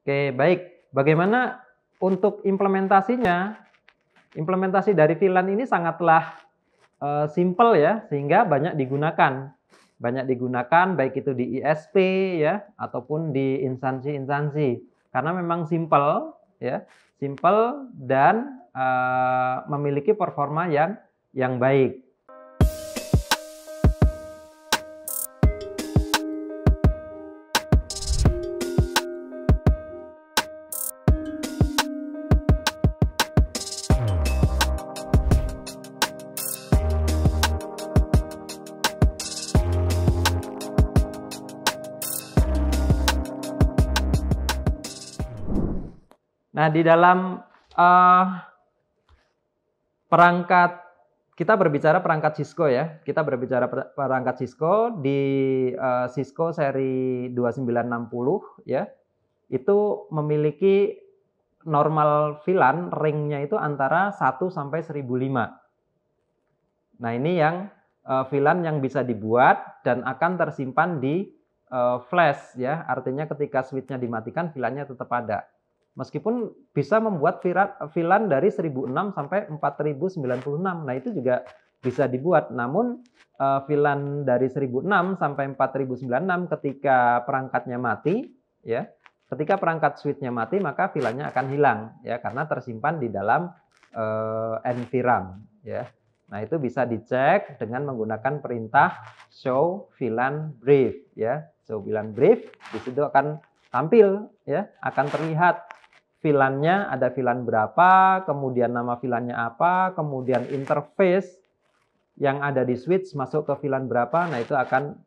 Oke, baik. Bagaimana untuk implementasinya? Implementasi dari VLAN ini sangatlah simple ya, sehingga banyak digunakan. Banyak digunakan baik itu di ISP ya, ataupun di instansi-instansi. Karena memang simple ya, simple dan memiliki performa yang baik. Nah, di dalam perangkat, kita berbicara perangkat Cisco ya. Kita berbicara perangkat Cisco di Cisco seri 2960 ya. Itu memiliki normal VLAN ringnya itu antara 1 sampai 1005. Nah, ini yang VLAN yang bisa dibuat dan akan tersimpan di flash ya. Artinya ketika switch-nya dimatikan, VLAN-nya tetap ada. Meskipun bisa membuat VLAN dari 1006 sampai 4096. Nah, itu juga bisa dibuat. Namun VLAN dari 1006 sampai 4096 ketika perangkatnya mati ya. Ketika perangkat switch-nya mati, maka VLAN-nya akan hilang ya, karena tersimpan di dalam NVRAM ya. Nah, itu bisa dicek dengan menggunakan perintah show VLAN brief ya. Show VLAN brief, di situ akan tampil ya, akan terlihat VLAN-nya, ada VLAN berapa, kemudian nama VLAN-nya apa, kemudian interface yang ada di switch masuk ke VLAN berapa. Nah, itu akan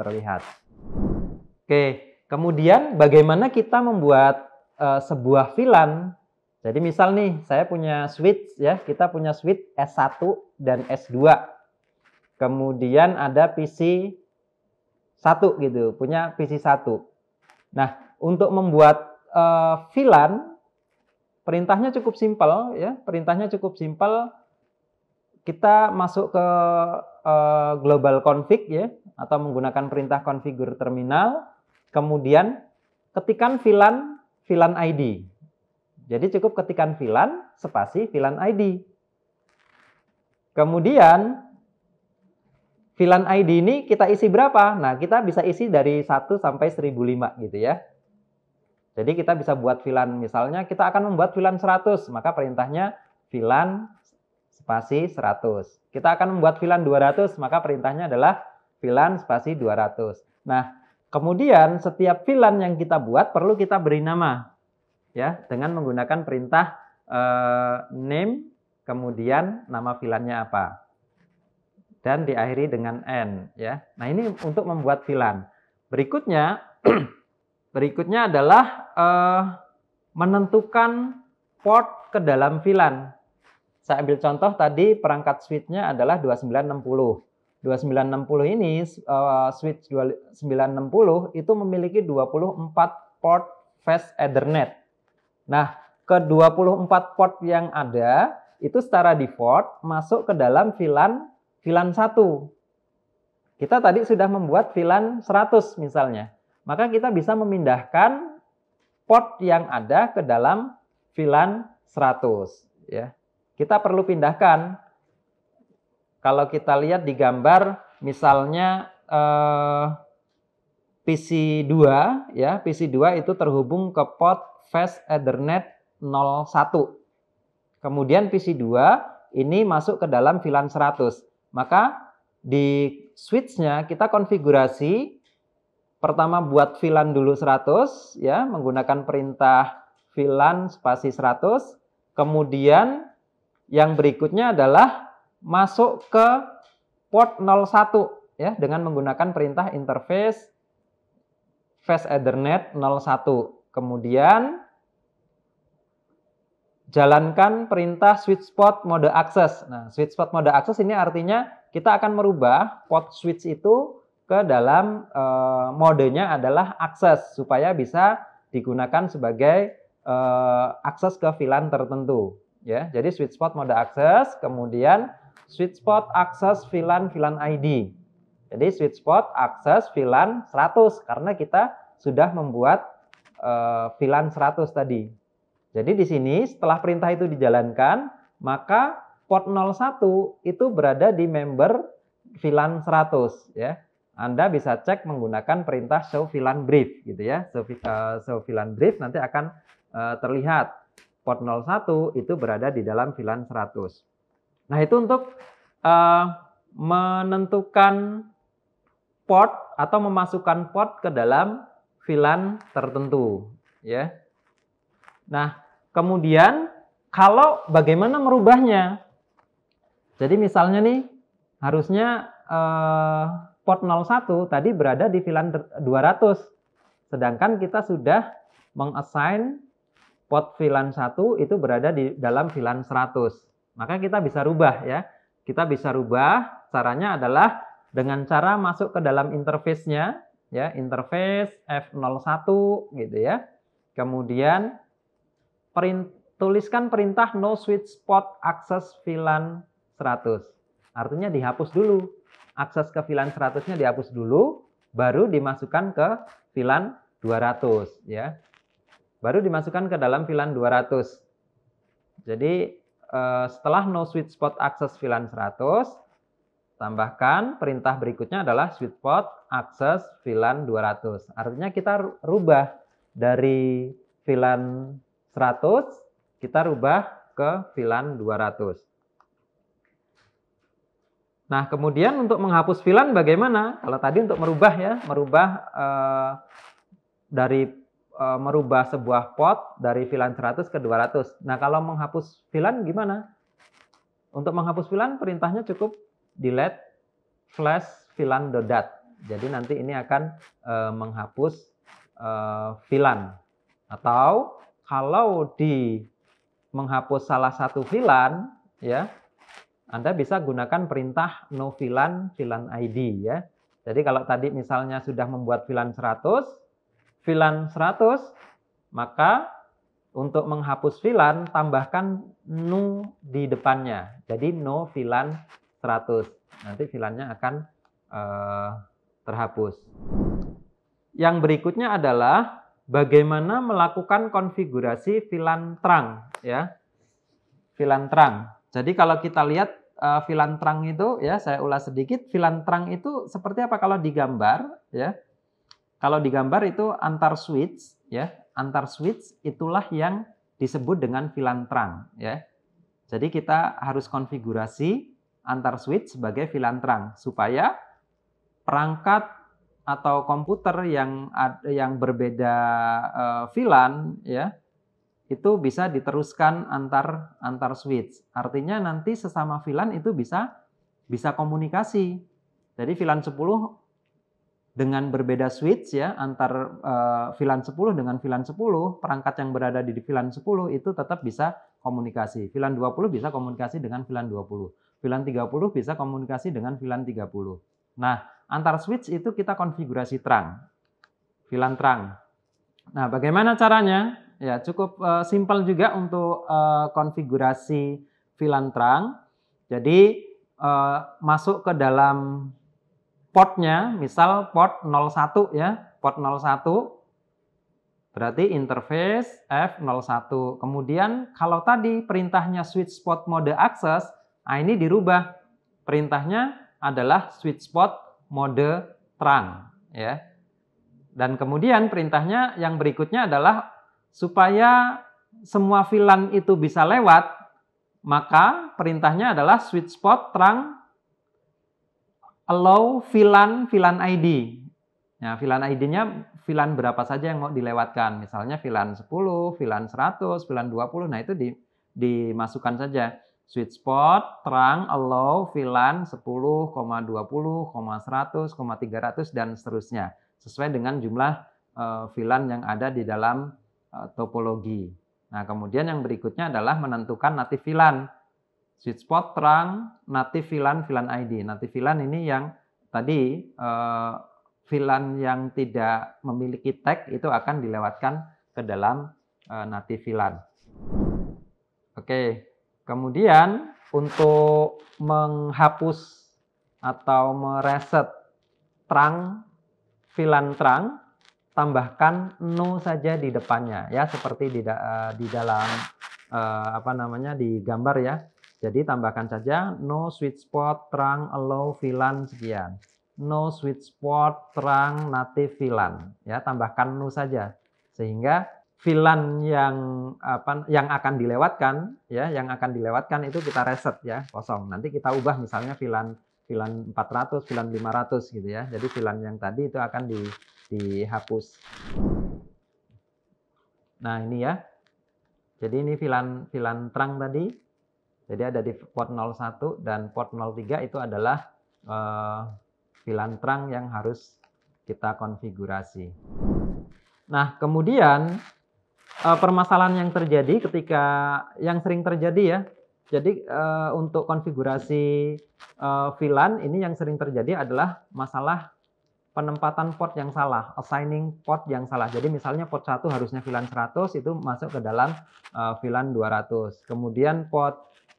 terlihat. Oke, kemudian bagaimana kita membuat sebuah VLAN? Jadi misal nih, saya punya switch ya, kita punya switch S1 dan S2. Kemudian ada PC 1 gitu, punya PC 1. Nah, untuk membuat VLAN, perintahnya cukup simpel ya, perintahnya cukup simpel. Kita masuk ke global config ya, atau menggunakan perintah configure terminal, kemudian ketikkan VLAN ID. Jadi cukup ketikkan VLAN spasi VLAN ID. Kemudian VLAN ID ini kita isi berapa? Nah, kita bisa isi dari 1 sampai 1005 gitu ya. Jadi kita bisa buat VLAN, misalnya kita akan membuat VLAN 100, maka perintahnya VLAN spasi 100. Kita akan membuat VLAN 200, maka perintahnya adalah VLAN spasi 200. Nah, kemudian setiap VLAN yang kita buat perlu kita beri nama ya, dengan menggunakan perintah name, kemudian nama VLAN-nya apa, dan diakhiri dengan N ya. Nah, ini untuk membuat VLAN. Berikutnya adalah menentukan port ke dalam VLAN. Saya ambil contoh tadi, perangkat switch-nya adalah 2960. 2960 ini switch 2960 itu memiliki 24 port fast Ethernet. Nah, ke 24 port yang ada itu secara default masuk ke dalam VLAN 1. Kita tadi sudah membuat VLAN 100 misalnya. Maka kita bisa memindahkan port yang ada ke dalam VLAN 100 ya. Kita perlu pindahkan. Kalau kita lihat di gambar misalnya PC2 ya, PC2 itu terhubung ke port fast Ethernet 01. Kemudian PC2 ini masuk ke dalam VLAN 100. Maka di switch-nya kita konfigurasi, pertama buat VLAN dulu 100 ya, menggunakan perintah VLAN spasi 100. Kemudian yang berikutnya adalah masuk ke port 01 ya, dengan menggunakan perintah interface fast Ethernet 01. Kemudian jalankan perintah switch port mode access. Nah, switch port mode access ini artinya kita akan merubah port switch itu ke dalam modenya adalah akses, supaya bisa digunakan sebagai akses ke VLAN tertentu ya. Jadi switch port mode access, kemudian switch port access VLAN ID. Jadi switch port access VLAN 100 karena kita sudah membuat VLAN 100 tadi. Jadi di sini setelah perintah itu dijalankan, maka port 01 itu berada di member VLAN 100 ya. Anda bisa cek menggunakan perintah show VLAN brief gitu ya. Show VLAN brief nanti akan terlihat port 01 itu berada di dalam VLAN 100. Nah, itu untuk menentukan port atau memasukkan port ke dalam VLAN tertentu ya. Nah, kemudian kalau bagaimana merubahnya? Jadi misalnya nih harusnya port 01 tadi berada di VLAN 200. Sedangkan kita sudah mengassign port VLAN 1 itu berada di dalam VLAN 100. Maka kita bisa rubah ya. Kita bisa rubah, caranya adalah dengan cara masuk ke dalam interface-nya ya, interface F01 gitu ya. Kemudian tuliskan perintah no switch port access VLAN 100. Artinya dihapus dulu. Akses ke VLAN 100-nya dihapus dulu, baru dimasukkan ke VLAN 200 ya. Baru dimasukkan ke dalam VLAN 200. Jadi setelah no switch port access VLAN 100, tambahkan perintah berikutnya adalah switch port access VLAN 200. Artinya kita rubah dari VLAN 100, kita rubah ke VLAN 200. Nah, kemudian untuk menghapus VLAN bagaimana? Kalau tadi untuk merubah ya, merubah sebuah port dari VLAN 100 ke 200. Nah, kalau menghapus VLAN gimana? Untuk menghapus VLAN perintahnya cukup delete flash VLAN .dat. Jadi nanti ini akan menghapus VLAN. Atau kalau menghapus salah satu VLAN ya, Anda bisa gunakan perintah no VLAN ID ya. Jadi kalau tadi misalnya sudah membuat VLAN 100, maka untuk menghapus VLAN tambahkan no di depannya. Jadi no VLAN 100. Nanti VLAN-nya akan terhapus. Yang berikutnya adalah bagaimana melakukan konfigurasi VLAN terang ya. VLAN terang. Jadi kalau kita lihat VLAN terang itu ya, saya ulas sedikit, VLAN terang itu seperti apa kalau digambar ya. Kalau digambar itu antar switch ya, antar switch itulah yang disebut dengan VLAN terang ya. Jadi kita harus konfigurasi antar switch sebagai VLAN terang supaya perangkat atau komputer yang berbeda VLAN ya, itu bisa diteruskan antar switch. Artinya nanti sesama VLAN itu bisa komunikasi. Jadi VLAN 10 dengan berbeda switch ya, antar VLAN 10 dengan VLAN 10, perangkat yang berada di VLAN 10 itu tetap bisa komunikasi. VLAN 20 bisa komunikasi dengan VLAN 20. VLAN 30 bisa komunikasi dengan VLAN 30. Nah, antar switch itu kita konfigurasi terang. VLAN terang. Nah, bagaimana caranya? Ya, cukup simpel juga untuk konfigurasi VLAN terang. Jadi masuk ke dalam portnya, misal port 01 ya, port 01 berarti interface F01. Kemudian kalau tadi perintahnya switch port mode access, nah ini dirubah. Perintahnya adalah switch port mode terang ya. Dan kemudian perintahnya yang berikutnya adalah supaya semua VLAN itu bisa lewat, maka perintahnya adalah switch port terang allow VLAN ID. Nah, VLAN ID-nya VLAN berapa saja yang mau dilewatkan. Misalnya VLAN 10, VLAN 100, VLAN 20. Nah, itu dimasukkan saja. Switch port terang allow VLAN 10, 20, 100, 300 dan seterusnya. Sesuai dengan jumlah VLAN yang ada di dalam topologi. Nah, kemudian yang berikutnya adalah menentukan native VLAN. Switch port terang, native VLAN ID. Native VLAN ini yang tadi VLAN yang tidak memiliki tag itu akan dilewatkan ke dalam native VLAN. Oke, kemudian untuk menghapus atau mereset terang VLAN terang, tambahkan no saja di depannya ya, seperti di dalam di gambar ya. Jadi tambahkan saja no sweet spot terang allow VLAN sekian. No sweet spot terang native VLAN ya, tambahkan no saja sehingga VLAN yang akan dilewatkan ya, itu kita reset ya, kosong. Nanti kita ubah misalnya VLAN 400, VLAN 500 gitu ya. Jadi VLAN yang tadi itu akan dihapus. Nah, ini ya. Jadi ini VLAN terang tadi. Jadi ada di port 01 dan port 03 itu adalah VLAN terang yang harus kita konfigurasi. Nah, kemudian permasalahan yang sering terjadi ya. Jadi untuk konfigurasi VLAN ini yang sering terjadi adalah masalah penempatan port yang salah, assigning port yang salah. Jadi misalnya port 1 harusnya VLAN 100 itu masuk ke dalam VLAN 200. Kemudian port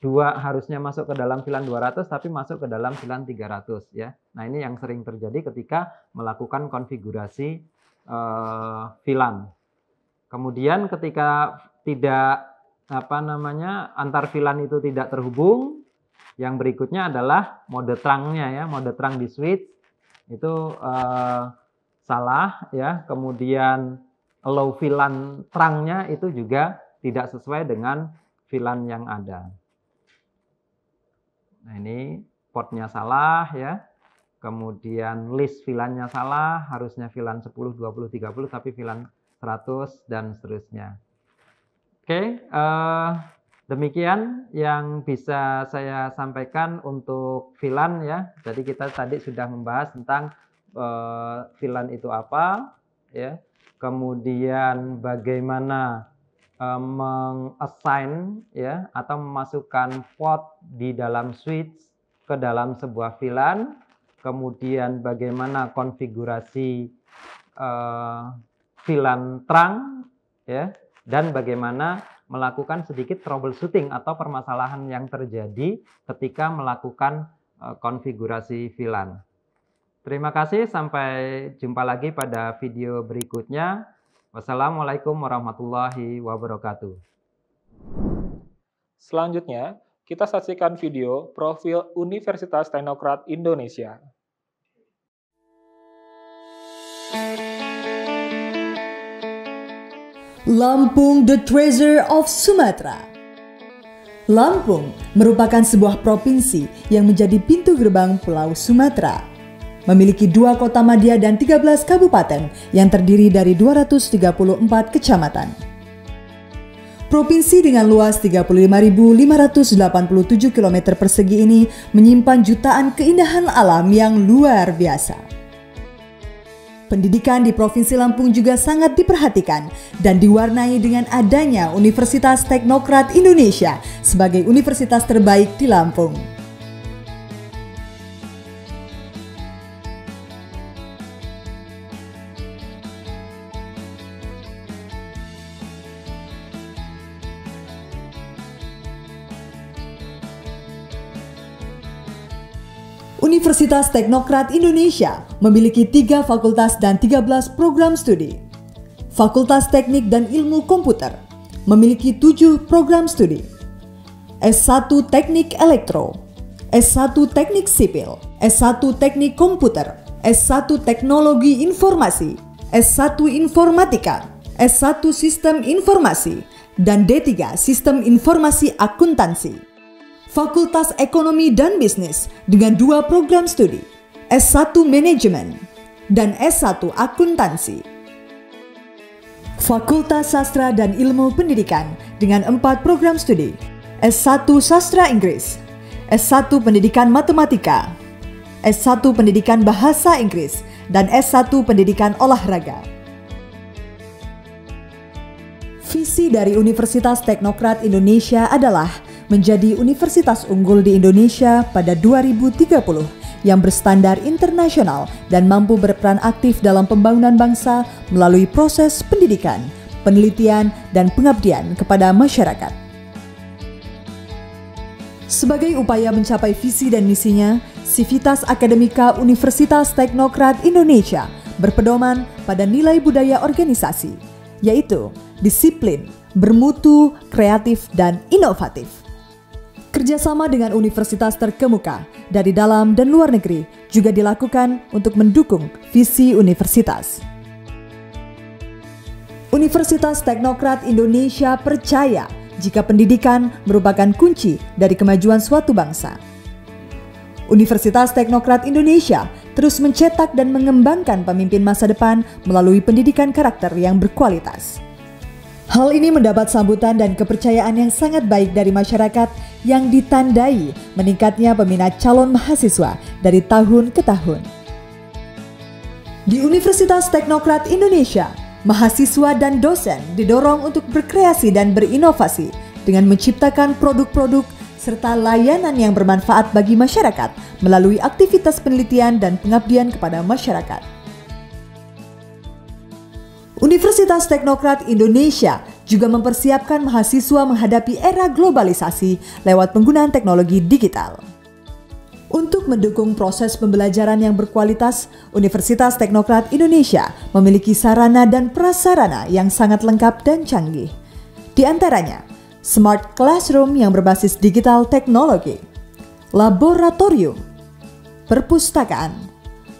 2 harusnya masuk ke dalam VLAN 200 tapi masuk ke dalam VLAN 300 ya. Nah, ini yang sering terjadi ketika melakukan konfigurasi VLAN. Kemudian ketika tidak antar VLAN itu tidak terhubung, yang berikutnya adalah mode terangnya ya, mode terang di switch itu salah ya. Kemudian allow VLAN terangnya itu juga tidak sesuai dengan VLAN yang ada. Nah, ini portnya salah ya. Kemudian list VLAN-nya salah, harusnya VLAN 10, 20, 30 tapi VLAN 100 dan seterusnya. Oke, demikian yang bisa saya sampaikan untuk VLAN ya. Jadi kita tadi sudah membahas tentang VLAN itu apa ya. Kemudian bagaimana meng-assign ya atau memasukkan port di dalam switch ke dalam sebuah VLAN. Kemudian bagaimana konfigurasi VLAN terang ya, dan bagaimana melakukan sedikit troubleshooting atau permasalahan yang terjadi ketika melakukan konfigurasi VLAN. Terima kasih, sampai jumpa lagi pada video berikutnya. Wassalamualaikum warahmatullahi wabarakatuh. Selanjutnya, kita saksikan video profil Universitas Teknokrat Indonesia. Lampung, the treasure of Sumatera. Lampung merupakan sebuah provinsi yang menjadi pintu gerbang Pulau Sumatera. Memiliki 2 kota madya dan 13 kabupaten yang terdiri dari 234 kecamatan. Provinsi dengan luas 35.587 km persegi ini menyimpan jutaan keindahan alam yang luar biasa. Pendidikan di Provinsi Lampung juga sangat diperhatikan dan diwarnai dengan adanya Universitas Teknokrat Indonesia sebagai universitas terbaik di Lampung. Universitas Teknokrat Indonesia memiliki 3 fakultas dan 13 program studi. Fakultas Teknik dan Ilmu Komputer memiliki 7 program studi. S1 Teknik Elektro, S1 Teknik Sipil, S1 Teknik Komputer, S1 Teknologi Informasi, S1 Informatika, S1 Sistem Informasi, dan D3 Sistem Informasi Akuntansi. Fakultas Ekonomi dan Bisnis dengan 2 program studi, S1 Manajemen dan S1 Akuntansi. Fakultas Sastra dan Ilmu Pendidikan dengan 4 program studi, S1 Sastra Inggris, S1 Pendidikan Matematika, S1 Pendidikan Bahasa Inggris, dan S1 Pendidikan Olahraga. Visi dari Universitas Teknokrat Indonesia adalah menjadi universitas unggul di Indonesia pada 2030 yang berstandar internasional dan mampu berperan aktif dalam pembangunan bangsa melalui proses pendidikan, penelitian, dan pengabdian kepada masyarakat. Sebagai upaya mencapai visi dan misinya, Sivitas Akademika Universitas Teknokrat Indonesia berpedoman pada nilai budaya organisasi, yaitu disiplin, bermutu, kreatif, dan inovatif. Kerjasama dengan universitas terkemuka dari dalam dan luar negeri juga dilakukan untuk mendukung visi universitas. Universitas Teknokrat Indonesia percaya jika pendidikan merupakan kunci dari kemajuan suatu bangsa. Universitas Teknokrat Indonesia terus mencetak dan mengembangkan pemimpin masa depan melalui pendidikan karakter yang berkualitas. Hal ini mendapat sambutan dan kepercayaan yang sangat baik dari masyarakat yang ditandai meningkatnya peminat calon mahasiswa dari tahun ke tahun. Di Universitas Teknokrat Indonesia, mahasiswa dan dosen didorong untuk berkreasi dan berinovasi dengan menciptakan produk-produk serta layanan yang bermanfaat bagi masyarakat melalui aktivitas penelitian dan pengabdian kepada masyarakat. Universitas Teknokrat Indonesia juga mempersiapkan mahasiswa menghadapi era globalisasi lewat penggunaan teknologi digital. Untuk mendukung proses pembelajaran yang berkualitas, Universitas Teknokrat Indonesia memiliki sarana dan prasarana yang sangat lengkap dan canggih. Di antaranya, Smart Classroom yang berbasis digital teknologi, laboratorium, perpustakaan,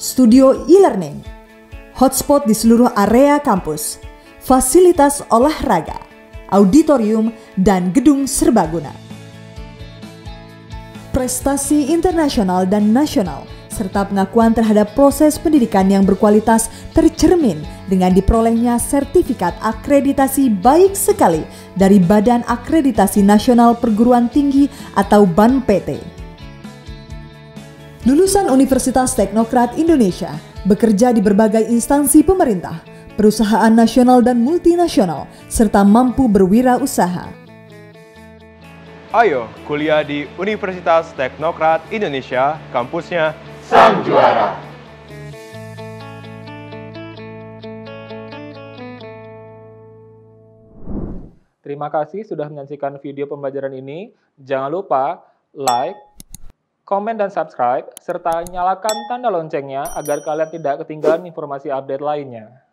studio e-learning, hotspot di seluruh area kampus, fasilitas olahraga, auditorium, dan gedung serbaguna. Prestasi internasional dan nasional, serta pengakuan terhadap proses pendidikan yang berkualitas tercermin dengan diperolehnya sertifikat akreditasi baik sekali dari Badan Akreditasi Nasional Perguruan Tinggi atau BANPT. Lulusan Universitas Teknokrat Indonesia bekerja di berbagai instansi pemerintah, perusahaan nasional dan multinasional, serta mampu berwirausaha. Ayo kuliah di Universitas Teknokrat Indonesia, kampusnya Sang Juara. Terima kasih sudah menyaksikan video pembelajaran ini. Jangan lupa like, komen dan subscribe, serta nyalakan tanda loncengnya agar kalian tidak ketinggalan informasi update lainnya.